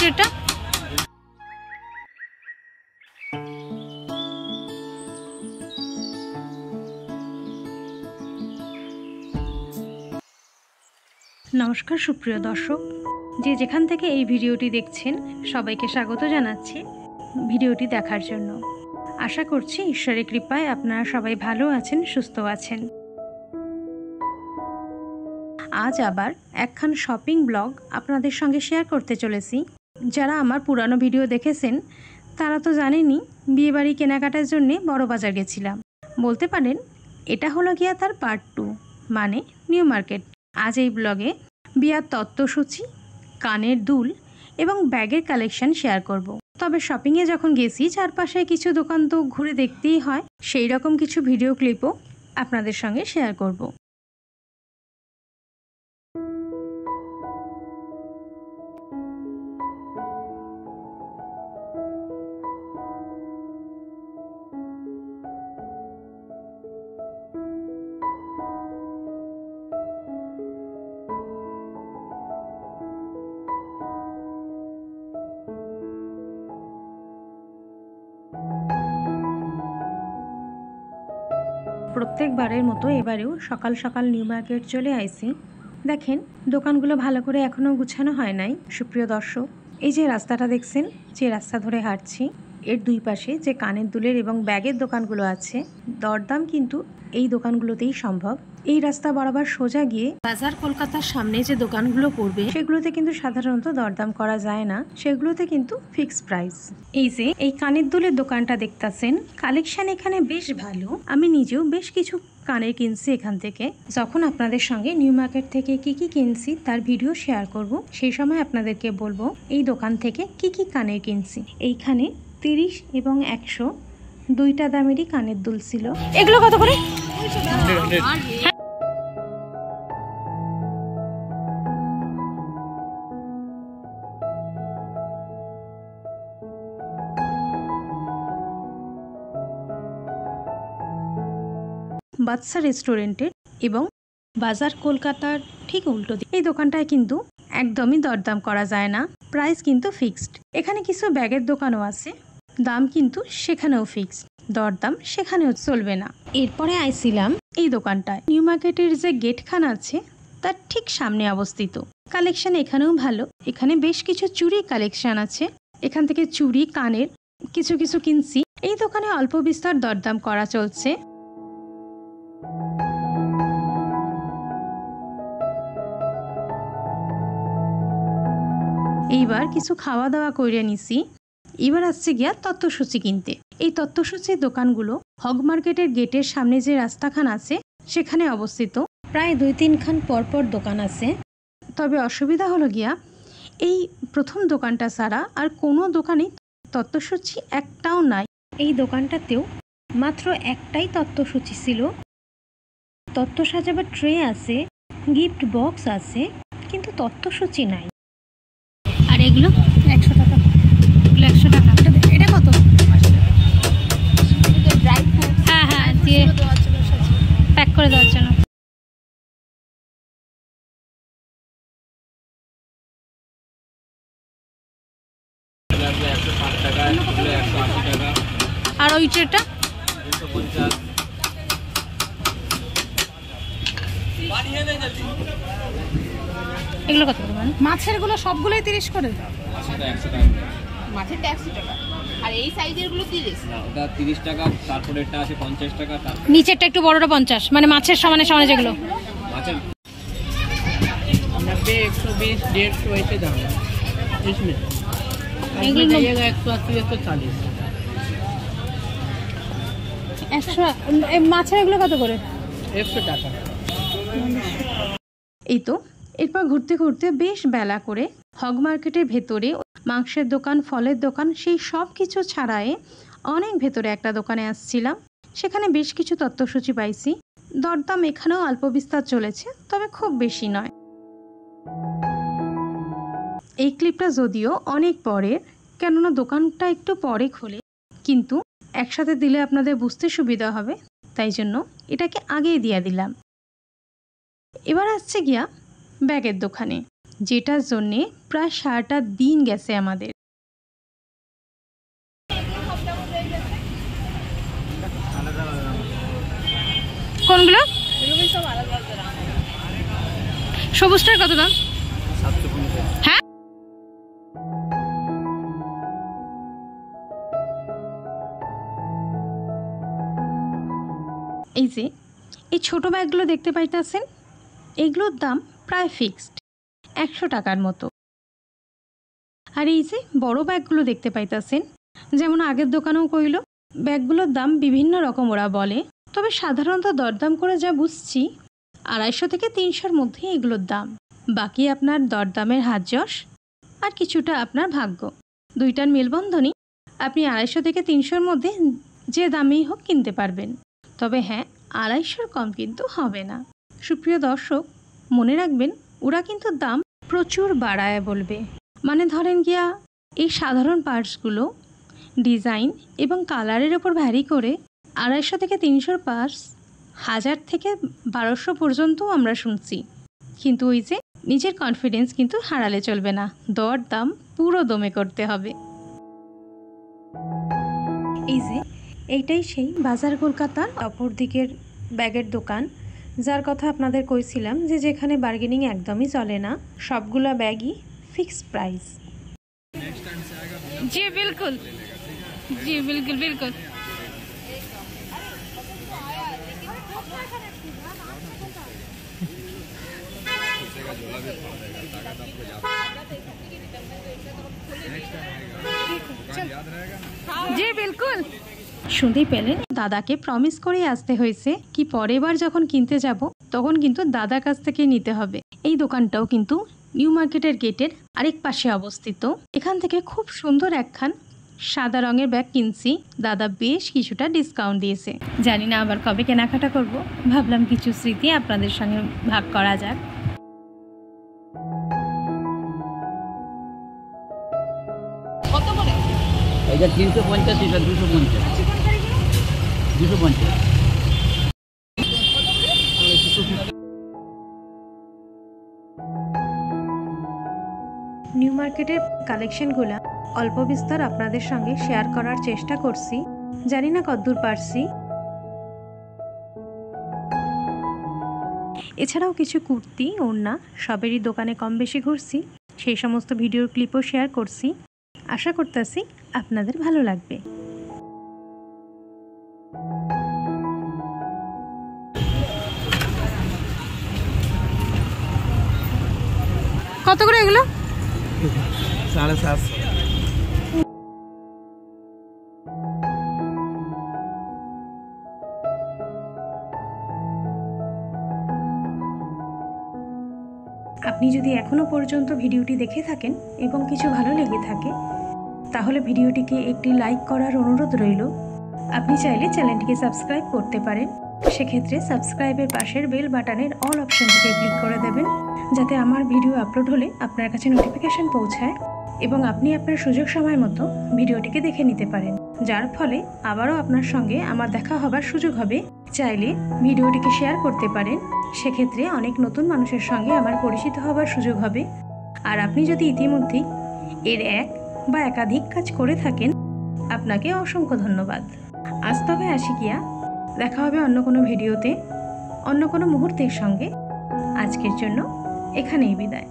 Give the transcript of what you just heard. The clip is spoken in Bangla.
এটা নমস্কার সুপ্রিয় দর্শক, যে যেখান থেকে এই ভিডিওটি দেখছেন সবাইকে স্বাগত জানাচ্ছি ভিডিওটি দেখার জন্য। আশা করছি ঈশ্বরের কৃপায় আপনারা সবাই ভালো আছেন, সুস্থ আছেন। আজ আবার একখান শপিং ব্লগ আপনাদের সঙ্গে শেয়ার করতে চলেছি। যারা আমার পুরানো ভিডিও দেখেছেন তারা তো জানেনই, বিয়েবাড়ি কেনাকাটার জন্যে বড় বাজার গেছিলাম। বলতে পারেন এটা হলো গিয়া তার পার্ট 2, মানে নিউ মার্কেট। আজ এই ব্লগে বিয়ার তত্ত্বসূচি, কানের দুল এবং ব্যাগের কালেকশন শেয়ার করব। তবে শপিংয়ে যখন গেছি চারপাশে কিছু দোকান তো ঘুরে দেখতেই হয়, সেই রকম কিছু ভিডিও ক্লিপও আপনাদের সঙ্গে শেয়ার করব। প্রত্যেকবারের মতো এবারেও সকাল সকাল নিউ মার্কেট চলে আইছি। দেখেন দোকানগুলো ভালো করে এখনও গুছানো হয় নাই। সুপ্রিয় দর্শক, এই যে রাস্তাটা দেখছেন, যে রাস্তা ধরে হাঁটছি, এর দুই পাশে যে কানের দুলের এবং ব্যাগের দোকানগুলো আছে, দরদাম কিন্তু এই দোকানগুলোতেই সম্ভব। এই রাস্তা বরাবর সোজা গিয়ে বাজার কলকাতার সামনে যে দোকানগুলো পড়বে সেগুলোতে কিন্তু সাধারণত দরদাম করা যায় না, সেগুলোতে কিন্তু ফিক্স প্রাইস। এই যে এই কানের দুলের দোকানটা দেখতেছেন, কালেকশন এখানে বেশ ভালো। আমি নিজেও বেশ কিছু কানের কিনছি এখান থেকে। যখন আপনাদের সঙ্গে নিউ মার্কেট থেকে কি কি কিনছি তার ভিডিও শেয়ার করব, সেই সময় আপনাদেরকে বলবো এই দোকান থেকে কি কি কানের কিনছি। এইখানে 30 এবং 100 দুইটা দামেরই কানের দুল ছিল। এগুলো কত করে? বাদশা রেস্টুরেন্টের এবং বাজার কলকাতার ঠিক উল্টো দিকে এই দোকানটায় কিন্তু একদমই দরদাম করা যায় না, প্রাইস কিন্তু ফিক্সড। এখানে কিছু ব্যাগের দোকানও আছে, দাম কিন্তু সেখানেও ফিক্সড, দরদাম সেখানেও চলবে না। এরপরে আইছিলাম এই দোকানটায়। নিউ মার্কেটের যে গেটখান আছে তার ঠিক সামনে অবস্থিত। কালেকশন এখানেও ভালো, এখানে বেশ কিছু চুড়ি কালেকশন আছে। এখান থেকে চুড়ি, কানের কিছু কিছু কিনছি। এই দোকানে অল্প বিস্তর দরদাম করা চলছে। এইবার কিছু খাওয়া দাওয়া করে নিছি। এবার আসছে গিয়া তত্ত্বসূচি কিনতে। এই তত্ত্বসূচির দোকানগুলো হগ মার্কেটের গেটের সামনে যে রাস্তাখান আছে সেখানে অবস্থিত। প্রায় 2-3 খান পরপর দোকান আছে। তবে অসুবিধা হলো গিয়া এই প্রথম দোকানটা ছাড়া আর কোনো দোকানেই তত্ত্বসূচি একটাও নাই। এই দোকানটাতেও মাত্র একটাই তত্ত্বসূচি ছিল। তত্ত্ব সাজাবার ট্রে আছে, গিফট বক্স আছে, কিন্তু তত্ত্বসূচি নাই। আর এগুলো 100 টাকা। এগুলো 100 টাকা। এটা কত? হ্যাঁ হ্যাঁ, দিয়ে প্যাক করে দেওয়ার জন্য। আর ওই ট্রেটা এগুলো কত করে? মাছের গুলো সবগুলোই 30 করে। মাছেরটা 100 টাকা আর এই সাইজের গুলো 30। ওটা 30 টাকা, তারপরে এটা আছে 50 টাকা, নিচেরটা একটু বড়টা 50, মানে মাছের সমানে সমানে যেগুলো। মাছের 90, 120, 150 ऐसे दाम है इसमें। एग्लो जाइएगा 180, 140। 100 মাছের এগুলো কত করে? 100 টাকা। এই তো এরপর ঘুরতে ঘুরতে বেশ বেলা করে হগ মার্কেটের ভেতরে মাংসের দোকান, ফলের দোকান, সেই সব কিছু ছাড়াই অনেক ভেতরে একটা দোকানে আসছিলাম। সেখানে বেশ কিছু তত্ত্বসূচি পাইছি। দরদাম এখানেও অল্প বিস্তার চলেছে, তবে খুব বেশি নয়। এই ক্লিপটা যদিও অনেক পরের, কেননা দোকানটা একটু পরে খোলে, কিন্তু একসাথে দিলে আপনাদের বুঝতে সুবিধা হবে, তাই জন্য এটাকে আগেই দিয়ে দিলাম। এবার আসছে গিয়া ব্যাগের দোকানে। যেটার জন্যে প্রায় সারাটা দিন গেছে আমাদের। কোনগুলো? সবুজটার কত দাম? হ্যাঁ, এই যে এই ছোট ব্যাগগুলো দেখতে পাইতেছেন, এগুলোর দাম প্রায় ফিক্সড 100 টাকার মতো। আর এই যে বড় ব্যাগগুলো দেখতে পাইতেছেন, যেমন আগের দোকানেও কইল, ব্যাগগুলোর দাম বিভিন্ন রকম ওরা বলে, তবে সাধারণত দরদাম করে যা বুঝছি 250 থেকে 300-র মধ্যে এগুলোর দাম। বাকি আপনার দরদামের হাত যশ আর কিছুটা আপনার ভাগ্য, দুইটার মেলবন্ধনই আপনি 250 থেকে 300-র মধ্যে যে দামেই হোক কিনতে পারবেন। তবে হ্যাঁ, 250-র কম কিন্তু হবে না। সুপ্রিয় দর্শক, মনে রাখবেন ওরা কিন্তু দাম প্রচুর বাড়ায় বলবে। মানে ধরেন গিয়া এই সাধারণ পার্টসগুলো ডিজাইন এবং কালারের ওপর ভ্যারি করে 250 থেকে 300-র পার্টস 1000 থেকে 1200 পর্যন্তও আমরা শুনছি। কিন্তু ওই যে নিজের কনফিডেন্স কিন্তু হারালে চলবে না, দর দাম পুরো দমে করতে হবে। এই যে এইটাই সেই বাজার কলকাতার অপর দিকের ব্যাগের দোকান, যার কথা আপনাদের কইছিলাম যে যেখানে বার্গেনিং একদমই চলে না, সবগুলা ব্যাগই ফিক্সড প্রাইস। जी बिल्कुल, जी बिल्कुल बिल्कुल। जी बिल्कुल। শুনতেই পেলেন, দাদাকে প্রমিস করে আসতে হয়েছে কি পরের বার যখন কিনতে যাব তখন কিন্তু দাদার কাছ থেকে নিতে হবে। এই দোকানটাও কিন্তু নিউ মার্কেটের গেটের আরেক পাশে অবস্থিত। এখান থেকে খুব সুন্দর একখান সাদা রঙের ব্যাগ কিনছি, দাদা বেশ কিছুটা ডিসকাউন্ট দিয়েছে। জানি না আবার কবে কেনাকাটা করব, ভাবলাম কিছু স্মৃতি আপনাদের সঙ্গে ভাগ করা যাক। কত করে? এটা 350, এটা 250, 250। নিউ মার্কেটের কালেকশনগুলো অল্প বিস্তর আপনাদের সঙ্গে শেয়ার করার চেষ্টা করছি, জানি না কতদূর পারছি। এছাড়াও কিছু কুর্তি, ওড়না সবেরই দোকানে কম বেশি ঘুরছি, সেই সমস্ত ভিডিওর ক্লিপও শেয়ার করছি। আশা করতেছি আপনাদের ভালো লাগবে। কত করে এগুলো? 750। আপনি যদি এখনও পর্যন্ত ভিডিওটি দেখে থাকেন এবং কিছু ভালো লেগে থাকে, তাহলে ভিডিওটিকে একটি লাইক করার অনুরোধ রইল। আপনি চাইলে চ্যানেলটিকে সাবস্ক্রাইব করতে পারেন, সেক্ষেত্রে সাবস্ক্রাইবের পাশের বেল বাটনের অল অপশনটিকে ক্লিক করে দেবেন, যাতে আমার ভিডিও আপলোড হলে আপনার কাছে নোটিফিকেশন পৌঁছায় এবং আপনি আপনার সুযোগ সময় মতো ভিডিওটিকে দেখে নিতে পারেন, যার ফলে আবারও আপনার সঙ্গে আমার দেখা হবার সুযোগ হবে। চাইলে ভিডিওটিকে শেয়ার করতে পারেন, সেক্ষেত্রে অনেক নতুন মানুষের সঙ্গে আমার পরিচিত হবার সুযোগ হবে। আর আপনি যদি ইতিমধ্যেই এর এক বা একাধিক কাজ করে থাকেন, আপনাকে অসংখ্য ধন্যবাদ। আজ তবে আসি গিয়া, দেখা হবে অন্য কোনো ভিডিওতে অন্য কোনো মুহূর্তের সঙ্গে। আজকের জন্য এখানেই বিদায়।